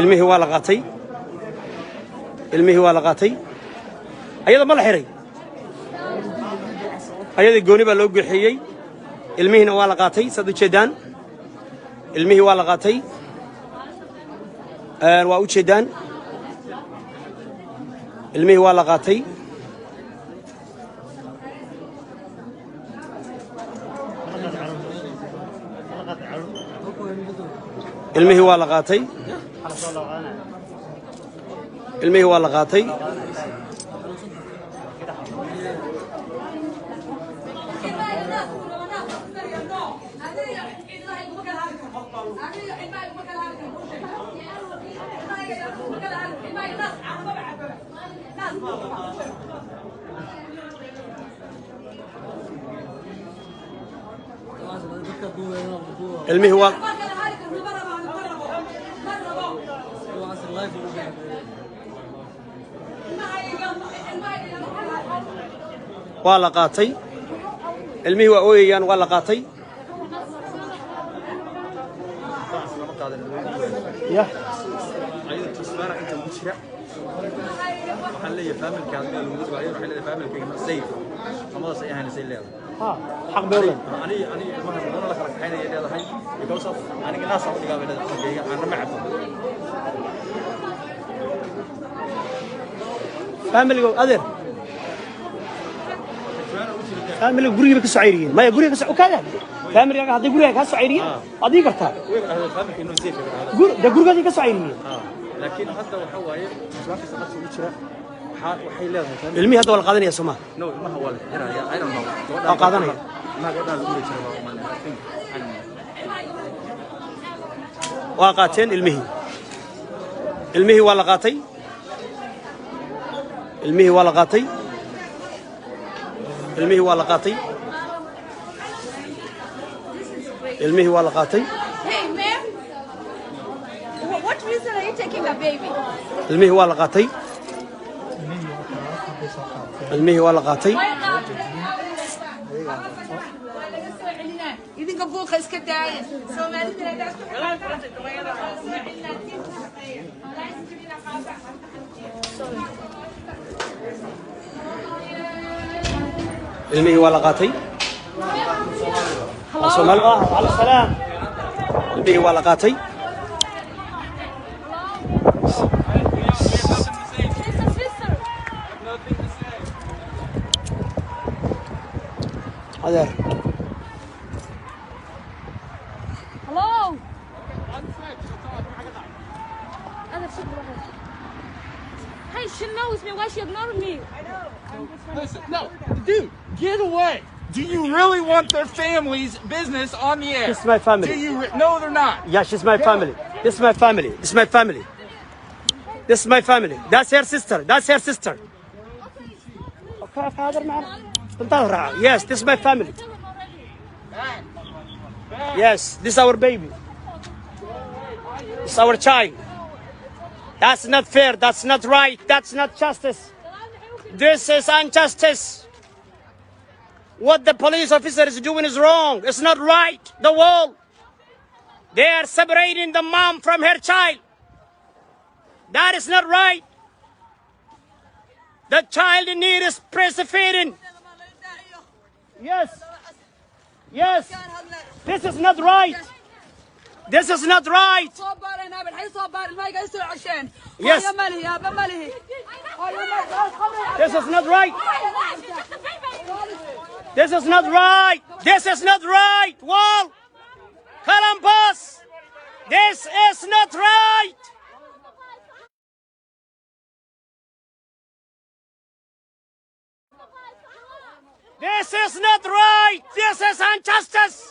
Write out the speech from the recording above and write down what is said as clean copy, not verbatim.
ilmihii waa la qaatay ilmihii waa la qaatay ayada ma la xiray ayada gooni baa loo guuxiyey ilmihiina waa la qaatay sad u jeedaan ilmihii waa la qaatay waa u jeedaan ilmihii waa la qaatay ilmihii waa la qaatay ilmihii waa la qaatay ilmihii waa la qaatay ilmihii waa ooyayaan waa la qaatay ya حق بيقول فاميلي أدر فاميلي قريب كسعيرين ما يقريب كسع وكذا فاميلي هذا قريب كسعيرين أديك أرتاح ده قريب هذه كسعيرين لكن حتى وحواي ilmihii hadda waa la qaadanaya Soomaa no ma hawal I don't know waa qaadanaya ma gabadha lagu leeyahay waa qaateen ilmihii waa la qaatay ilmihii waa la qaatay ilmihii waa la qaatay ilmihii waa la qaatay Hey ma'am, what reason are you taking a baby? ilmihii waa la qaatay ilmihii waa la qaatay idinka buuqa iska daaya Soomaalida ilmihii waa la qaatay Soomaali على السلام ilmihii waa la qaatay Hello. Hey, she knows me. Why she ignoring me? I know. Listen, no, dude, get away. Do you really want their family's business on the air? This is my family. Do you? No, they're not. Yeah, she's my family. This is my family. This is my family. This is my family. That's her sister. That's her sister. Okay, father, man. Yes, this is my family. Yes, this is our baby. This is our child. That's not fair. That's not right. That's not justice. This is injustice. What the police officer is doing is wrong. It's not right. The wall. They are separating the mom from her child. That is not right. The child in need is breastfeeding. Yes. Yes. This is not right. This is not right. Yes. This is not right. This is not right. This is not right. Wall. Columbus. This is not right. This is not right. This is injustice.